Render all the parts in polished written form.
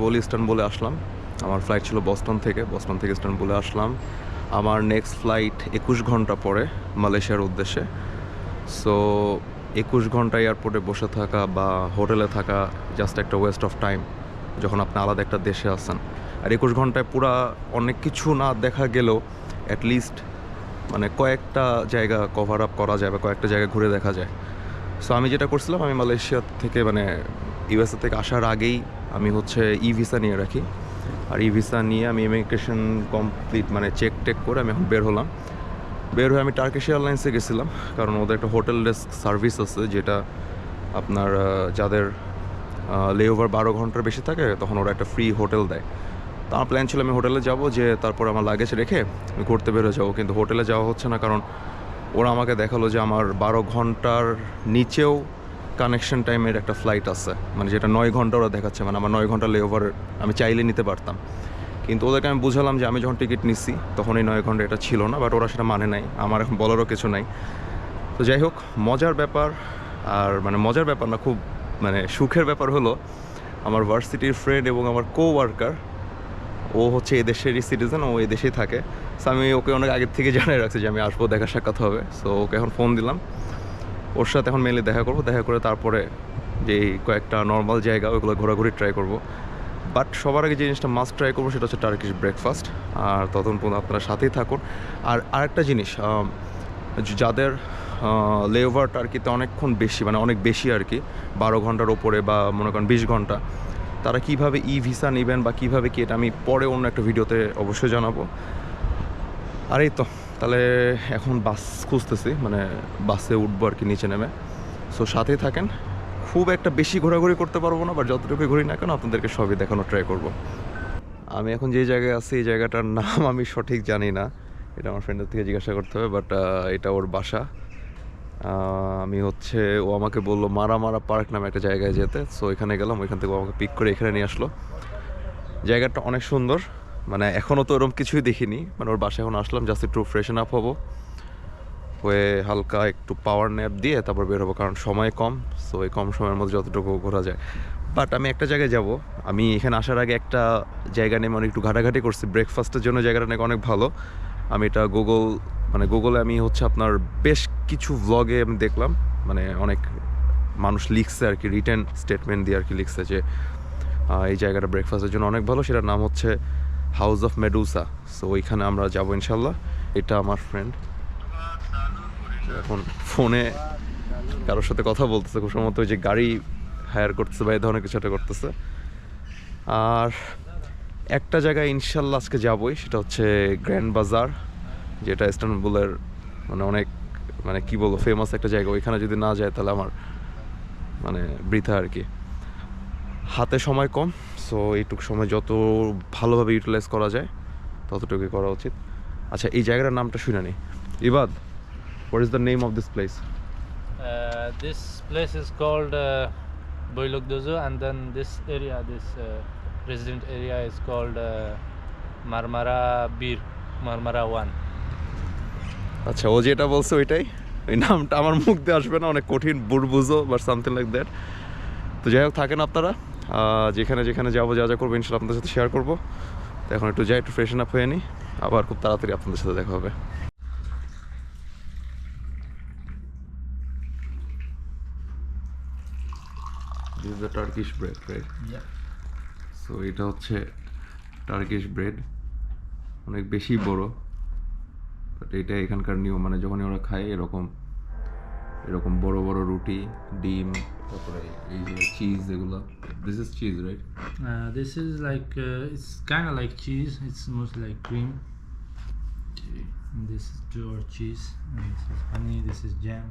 বলি ইস্তানবুলে আসলাম। আমার ফ্লাইট ছিল বস্টন থেকে ইস্তানবুলে আসলাম। আমার নেক্সট ফ্লাইট 21 ঘন্টা পরে মালয়েশিয়ার উদ্দেশ্যে। সো 21 ঘন্টা এয়ারপোর্টে বসে থাকা বা হোটেলে থাকা জাস্ট একটা ওয়েস্ট অফ টাইম যখন আপনি আলাদা একটা দেশে আসেন। আর 21 ঘন্টায় পুরা অনেক কিছু না দেখা গেলেও অ্যাটলিস্ট মানে কয়েকটা জায়গা কভার আপ করা যায় বা কয়েকটা জায়গা ঘুরে দেখা যায়। সো আমি যেটা করছিলাম, আমি মালয়েশিয়া থেকে মানে ইউএসএ থেকে আসার আগেই আমি হচ্ছে ই ভিসা নিয়ে রাখি। আর ই ভিসা নিয়ে আমি ইমিগ্রেশন কমপ্লিট মানে চেক টেক করে আমি এখন বের হলাম। বের হয়ে আমি টার্কিশ এয়ারলাইন্সে গেছিলাম, কারণ ওদের একটা হোটেল ডেস্ক সার্ভিস আছে যেটা আপনার যাদের লেওভার 12 ঘন্টার বেশি থাকে তখন ওরা একটা ফ্রি হোটেল দেয়। তো আমার প্ল্যান ছিল আমি হোটেলে যাব, যে তারপর আমার লাগেজ রেখে আমি ঘুরতে বের হয়ে যাবো, কিন্তু হোটেলে যাওয়া হচ্ছে না, কারণ ওরা আমাকে দেখালো যে আমার 12 ঘন্টার নিচেও কানেকশন টাইমের একটা ফ্লাইট আছে, মানে যেটা 9 ঘন্টা ওরা দেখাচ্ছে, মানে আমার 9 ঘন্টা লেওভার আমি চাইলে নিতে পারতাম। কিন্তু ওদেরকে আমি বুঝালাম যে আমি যখন টিকিট নিচ্ছি তখন এই 9 ঘন্টা এটা ছিল না, বাট ওরা সেটা মানে নাই, আমার এখন বলারও কিছু নাই। তো যাই হোক, মজার ব্যাপার, আর মানে মজার ব্যাপার না, খুব মানে সুখের ব্যাপার হলো আমার ভার্সিটির ফ্রেন্ড এবং আমার কো-ওয়ার্কার, ও হচ্ছে এই দেশেরই সিটিজেন, ও এই দেশেই থাকে। সো আমি ওকে অনেক আগের থেকে জানিয়ে রাখছি যে আমি আসবো, দেখা সাক্ষাৎ হবে। সো ওকে এখন ফোন দিলাম, ওর সাথে এখন মেনলি দেখা করবো, দেখা করে তারপরে যে কয়েকটা নর্মাল জায়গা ওইগুলো ঘোরাঘুরি ট্রাই করবো। বাট সবার আগে যে জিনিসটা মাস্ট ট্রাই করবো সেটা হচ্ছে টার্কিশ ব্রেকফাস্ট। আর ততক্ষণ পর্যন্ত আপনারা সাথেই থাকুন। আর আরেকটা জিনিস, যাদের লেওভার টার্কিতে অনেকক্ষণ বেশি, মানে অনেক বেশি আর কি, 12 ঘন্টার ওপরে বা মনে করেন 20 ঘন্টা, তারা কীভাবে ই ভিসা নেবেন বা কীভাবে কি, এটা আমি পরে অন্য একটা ভিডিওতে অবশ্যই জানাবো। আর এই তো, তাহলে এখন বাস খুঁজতেছি, মানে বাসে উঠবো আর কি নিচে নেমে। সো সাথেই থাকেন। খুব একটা বেশি ঘোরাঘুরি করতে পারবো না, বাট যতটুকু ঘুরি না কেন আপনাদেরকে সবই দেখানোর ট্রাই করব। আমি এখন যে জায়গায় আছি এই জায়গাটার নাম আমি সঠিক জানি না, এটা আমার ফ্রেন্ডের থেকে জিজ্ঞাসা করতে হবে, বাট এটা ওর বাসা। আমি হচ্ছে, ও আমাকে বললো মারা পার্ক নামে একটা জায়গায় যেতে। সো এখানে গেলাম, ওইখান থেকে ও আমাকে পিক করে এখানে নিয়ে আসলো। জায়গাটা অনেক সুন্দর, মানে এখনও তো ওরকম কিছুই দেখিনি, মানে ওর বাসায় এখন আসলাম জাস্ট একটু ফ্রেশন আপ হবো, হয়ে হালকা একটু পাওয়ার ন্যাপ দিয়ে তারপর বের হবো, কারণ সময় কম। সো এই কম সময়ের মধ্যে যতটুকু ঘোরা যায়। বাট আমি একটা জায়গায় যাব, আমি এখানে আসার আগে একটা জায়গা নিয়ে অনেক একটু ঘাটাঘাটি করছি ব্রেকফাস্টের জন্য, জায়গাটা নাকি অনেক ভালো। আমি এটা গুগলে আমি হচ্ছে আপনার বেশ কিছু ভ্লগে আমি দেখলাম, মানে অনেক মানুষ লিখছে আর কি, রিটেন স্টেটমেন্ট দিয়ে আর কি লিখছে যে এই জায়গাটা ব্রেকফাস্টের জন্য অনেক ভালো, সেটার নাম হচ্ছে হাউস অফ মেডুসা। সো ওইখানে আমরা যাবো ইনশাল্লাহ। এটা আমার ফ্রেন্ড এখন ফোনে কারোর সাথে কথা বলতেছে, খুব সম্ভবত ওই যে গাড়ি হায়ার করতেছে বা এই ধরনের কিছু একটা করতেছে। আর একটা জায়গায় ইনশাল্লাহ আজকে যাবই, সেটা হচ্ছে গ্র্যান্ড বাজার, যেটা ইস্তানবুলের মানে অনেক মানে কি বলবো ফেমাস একটা জায়গা। ওইখানে যদি না যায় তাহলে আমার মানে বৃথা আর কি, হাতে সময় কম। সো এইটুকু সময় যত ভালোভাবে ইউটিলাইজ করা যায় ততটুকুই করা উচিত। আচ্ছা, এই জায়গাটার নামটা শুনে নি। ইবাদ, what is the name of this place? This place is called Boylokdozo, and then this area, this resident area is called Marmara 1. আচ্ছা, ও যেটা বলছে ওইটাই, ওই নামটা আমার মুখ দিয়ে আসবে না, অনেক কঠিন, বুড়বুজো বা সামথিং লাইক দ্যাট। তো যাই হোক, থাকেন আপনারা, যেখানে যেখানে যাবো যা যা করবো ইনশাল্লাহ আপনাদের সাথে শেয়ার করবো। তো এখন একটু যাই, একটু ফ্রেশন আপ হয়ে নিই, আবার খুব তাড়াতাড়ি আপনাদের সাথে দেখা হবে। This is the Turkish bread, right? Yeah. So এটা হচ্ছে টার্কিশ ব্রেড, অনেক বেশি বড়, বাট এটা এখানকার নিয়ম, মানে যখনই ওরা খায় এরকম এরকম বড় বড় রুটি, ডিম, তারপরে এই যে চিজ, এগুলো this is cheese, right? This is like it's kind of like cheese. It's mostly like cream. And this is pure cheese. And this is honey. This is jam.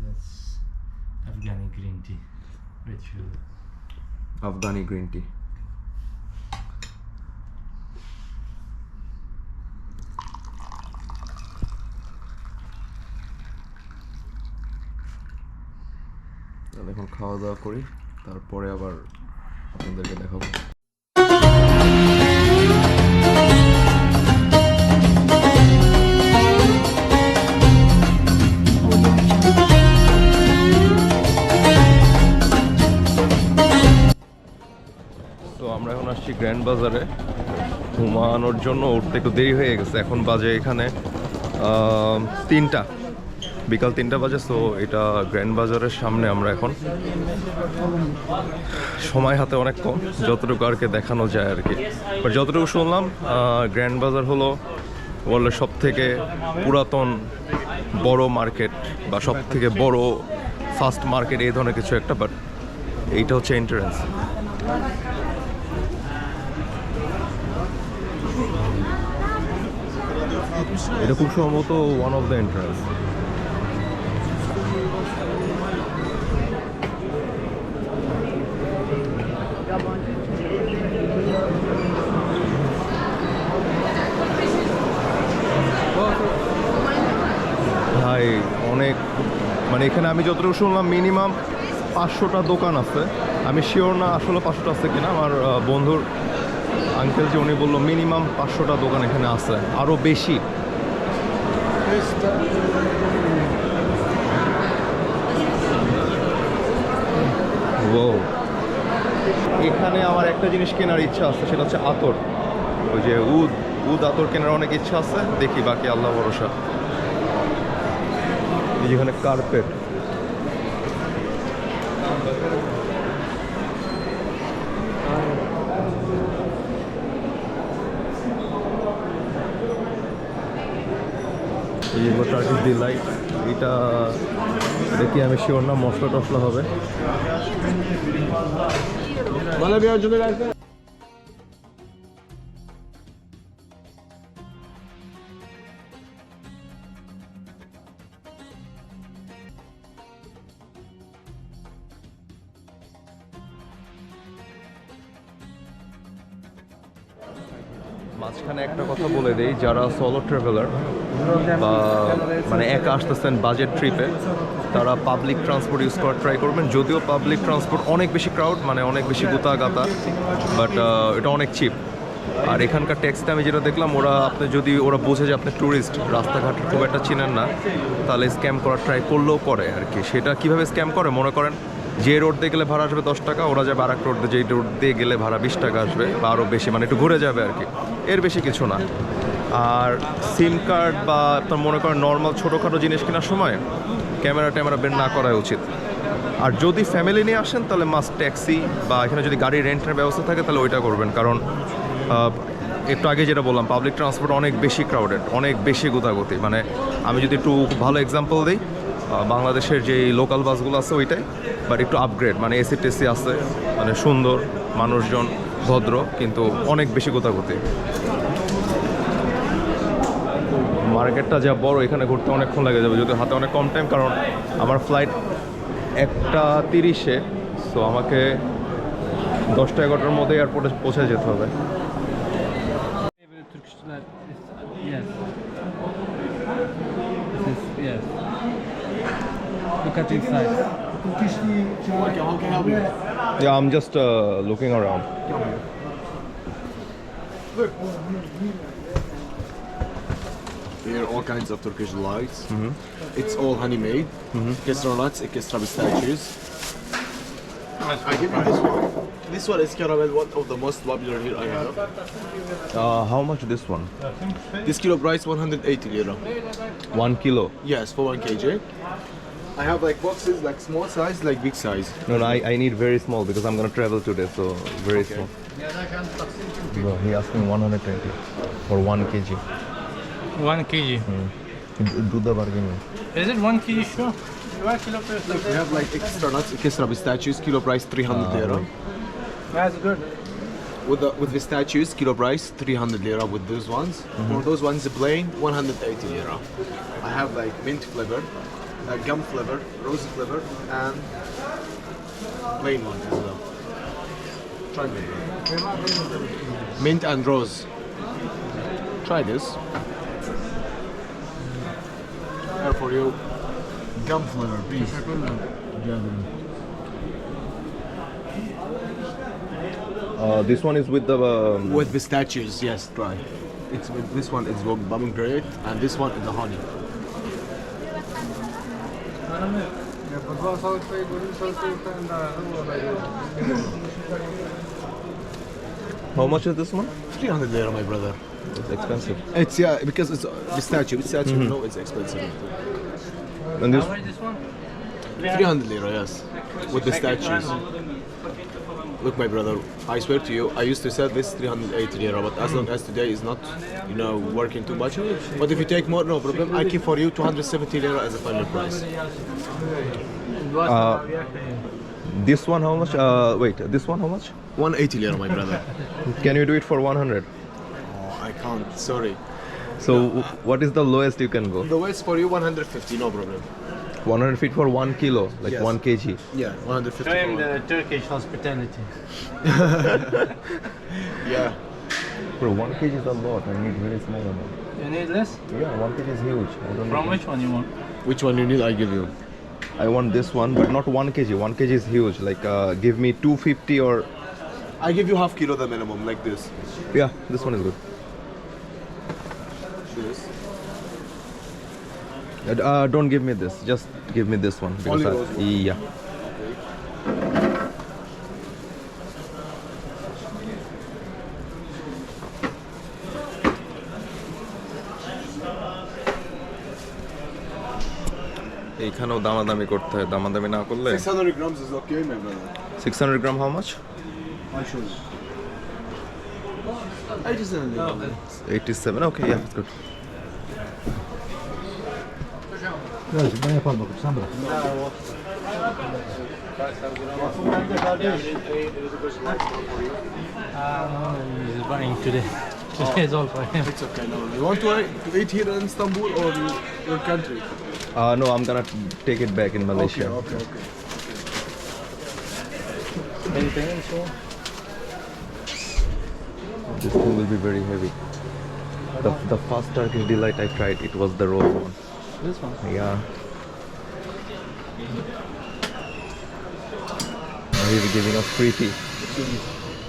That's Afghani green tea. With sugar. Afghani green tea. তাহলে এখন খাওয়া দাওয়া করি, তারপরে আবার আপনাদেরকে দেখাবো। So আমরা এখন আসছি গ্র্যান্ড বাজারে ঘুমানোর জন্য। উঠতে একটু দেরি হয়ে গেছে, এখন বাজে এখানে 3টা, বিকাল 3টা বাজে। সো এটা গ্র্যান্ড বাজারের সামনে আমরা এখন। সময় হাতে অনেক কম, যতটুকু আর কি দেখানো যায় আর কি। বাট যতটুকু শুনলাম গ্র্যান্ড বাজার হলো ওয়ার্ল্ডের সব থেকে পুরাতন বড় মার্কেট বা সব থেকে বড় ফার্স্ট মার্কেট, এই ধরনের কিছু একটা। বাট এইটা হচ্ছে এন্ট্রান্স। এটা খুব সম্ভবত ওয়ান অফ দ্য এন্ট্রান্স। ভাই অনেক, মানে এখানে আমি যতটুকু শুনলাম মিনিমাম 500টা দোকান আছে। আমি শিওর না আসলে 500টা আছে কিনা। আমার বন্ধুর আঙ্কেল যে উনি বললো মিনিমাম 500টা দোকান এখানে আছে, আরও বেশি। ও, এখানে আমার একটা জিনিস কেনার ইচ্ছা আছে, সেটা হচ্ছে আতর। ওই যে উদ আতর কেনার অনেক ইচ্ছা আছে, দেখি বাকি আল্লাহ ভরসা। যেখানে কার্পেট, এইগুলো টার্কিশ ডিলাইট, এটা দেখি আমি শিওর না মশলা টশলা হবে। মাঝখানে একটা কথা বলে দেই, যারা সোলো ট্রাভেলার বা মানে একা আসতেছেন বাজেট ট্রিপে, তারা পাবলিক ট্রান্সপোর্ট ইউজ করার ট্রাই করবেন। যদিও পাবলিক ট্রান্সপোর্ট অনেক বেশি ক্রাউড, মানে অনেক বেশি গুতা গাতা, বাট এটা অনেক চিপ। আর এখানকার ট্যাক্সিতে আমি যেটা দেখলাম, ওরা বোঝে যে আপনি ট্যুরিস্ট, রাস্তাঘাট খুব একটা চিনেন না, তাহলে স্ক্যাম করার ট্রাই করলেও করে আর কি। সেটা কীভাবে স্ক্যাম করে, মনে করেন যে রোড দিয়ে গেলে ভাড়া আসবে 10 টাকা, ওরা যাবে আরেক রোড দিয়ে, যেই রোড দিয়ে গেলে ভাড়া 20 টাকা আসবে বা আরও বেশি, মানে একটু ঘুরে যাবে আর কি, এর বেশি কিছু না। আর সিম কার্ড বা আপনার মনে করেন নর্মাল ছোটোখাটো জিনিস কেনার সময় ক্যামেরা বের না করাই উচিত। আর যদি ফ্যামিলি নিয়ে আসেন তাহলে মাস্ট ট্যাক্সি বা এখানে যদি গাড়ি রেন্টের ব্যবস্থা থাকে তাহলে ওইটা করবেন। কারণ একটু আগে যেটা বললাম, পাবলিক ট্রান্সপোর্ট অনেক বেশি ক্রাউডেড, অনেক বেশি গোতাগতি। মানে আমি যদি একটু ভালো এক্সাম্পল দিই, বাংলাদেশের যে লোকাল বাসগুলো আছে ওইটাই, বাট একটু আপগ্রেড, মানে এসি টেসি আছে, মানে সুন্দর, মানুষজন ভদ্র, কিন্তু অনেক বেশি গোতাগতি। মার্কেটটা যা বড়, এখানে ঘুরতে অনেকক্ষণ লেগে যাবে, যদি হাতে অনেক কম টাইম, কারণ আমার ফ্লাইট 1:30-এ। সো আমাকে 10টা-11টার মধ্যে এয়ারপোর্টে পৌঁছে যেতে হবে। Yes. Yes. Look at inside. Yeah, I'm just looking around. Here all kinds of Turkish lights. It's all honey-made. Extra nuts, extra pistachios. I give you this one. This one is caramel, one of the most popular here I have. How much this one? This kilo price 180 lira. 1 kilo? Yes, for 1 kg. I have like boxes, like small size, like big size. No, I need very small because I'm gonna travel today, so very small. Bro, he asked me 120 for 1 kg. 1 kg. Do the bargaining. Is it 1 kg sure? 1 kilo per We have like extra nuts, extra pistachios, kilo price 300 lira. That's good. With pistachios, kilo price 300 lira with those ones. For those ones plain, 180 lira. I have like mint flavor, gum flavor, rose flavor, and plain one as well. Try mint. Mint and rose. Try this. Here for you. Gum flavor, please. This one is with the... With pistachios, yes, try. It's with this one is with pomegranate, and this one is the honey. How much is this one? 300 lira, my brother. It's expensive. It's yeah, because it's pistachio. Pistachio, you know, it's expensive. And this How much this one? 300 lira, yes, with the statues. Look, my brother, I swear to you, I used to sell this 380 lira, but as long as today is not, you know, working too much. But if you take more, no problem. I keep for you 270 lira as a final price. this one how much? Wait, this one how much? 180 lira, my brother. Can you do it for 100? Oh, I can't. Sorry. So what is the lowest you can go? The waist for you 150, no problem. 100 feet for 1 kilo, like Yes. 1 kg. Yeah, 150. Show him for the Turkish hospitality. one. Yeah. Bro, 1 kg is a lot. I need very small amount. You need less? Yeah, 1 kg is huge. I don't From know. which one you want? Which one you need? I give you. I want this one, but not 1 kg. 1 kg is huge. Like, give me 250 or. I give you half kilo the minimum, like this. Yeah, this one is good. This. Don't give me this. Just give me this one. Only I- those one? yeah. এইখানেও দামাদামি করতে হয়, দামাদামি না করলে 600 grams is okay, my brother. 600 gram how much? I show you. 87 lira. 87, okay, yeah, it's good. Ben yapalım bakalım, sen bırak. He's buying today. Today is all for him. It's okay, no. You want to eat here in Istanbul or your country? No, I'm gonna take it back in Malaysia. Okay. Anything else you want? This thing will be very heavy. The first Turkish delight I tried, it was the raw one. This one. Yeah. He's giving us free tea.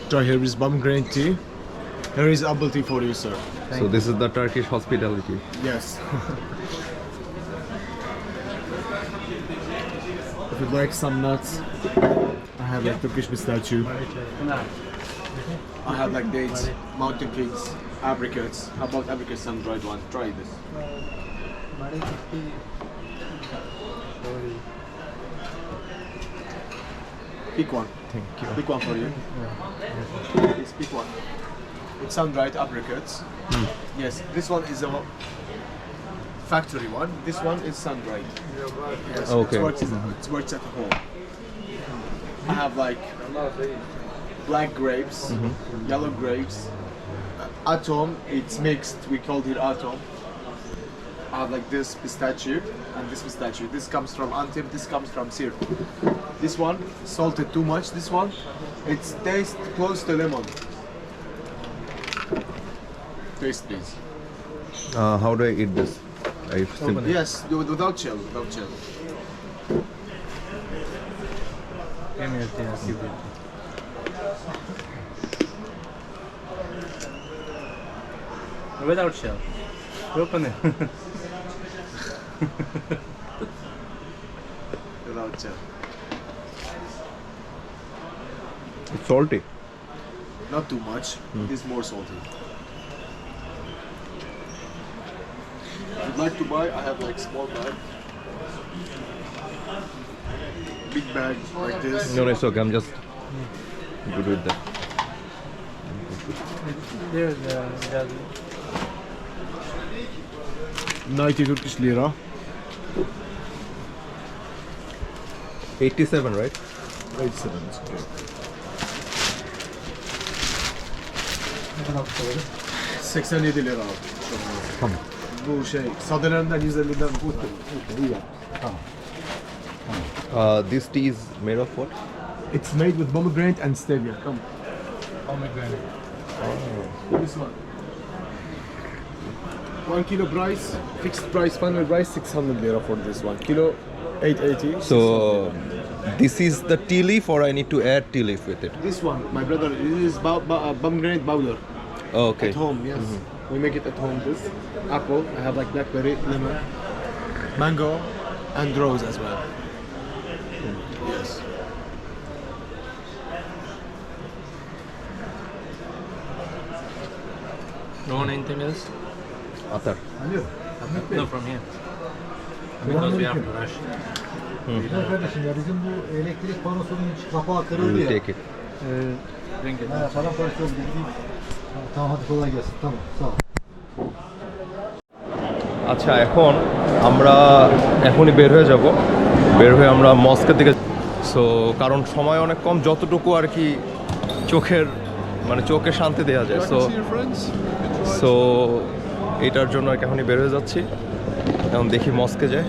Try here is pomegranate tea. Here is apple tea for you, sir. So this is the Turkish hospitality. Yes. If you'd like some nuts, I have like Turkish pistachio. I have like dates, mountain figs, apricots. How about apricots, sun dried one? Try this. Pick one. Thank you. Pick one for you. Please pick one. It's sun dried apricots. Yes, this one is a factory one. This one is sun dried. Yes, Okay. It's works at home. I have like black grapes, yellow grapes, atom. It's mixed. We called it atom. I have like this pistachio and this pistachio. This comes from Antip. This comes from Sirte. This one salted too much. This one, it's taste close to lemon. Taste, please. How do I eat this? I simply, Yes, without shell. Without shell. Give me your tea, I'll give you. Without shell. Open it. Without shell. it's salty. Not too much. It is more salty. If you'd like to buy, I have like small bag, big bag like this. No, it's okay. I'm just good with that. There's the 90 Turkish lira. 87, right? 87 is okay. Ne kadar tutalım? 87 lira. Tamam. Bu şey, sadelerden 150'den İyi yap. Tamam. This tea is made of what? It's made with pomegranate and stevia. Come. pomegranate. This one. 1 kilo price, fixed price, final price 600 lira for this 1 kilo, 880. So this is the tea leaf, or I need to add tea leaf with it? This one, my brother, this is pomegranate powder. Oh, okay. At home, yes. We make it at home. This apple, I have like blackberry, lemon, mango, and rose as well. Yes. You want anything else? আতার Alo. Ahmet Bey. No, from here. Because we have to rush. Güzel kardeşim ya bizim bu elektrik panosunun iç kapağı kırıldı ya. Take it Drink it. Paramparça oldu dediğim. Tamam hadi kolay gelsin. Tamam sağ ol. আচ্ছা এখন আমরা এখনই বের হয়ে যাব, বের হয়ে আমরা মস্কের দিকে। সো কারণ সময় অনেক কম, যতটুকু আর কি চোখের মানে চোখে শান্তি দেওয়া যায়। সো এটার জন্য আর কি এখনই বের হয়ে যাচ্ছি, এখন দেখি মস্কে যায়।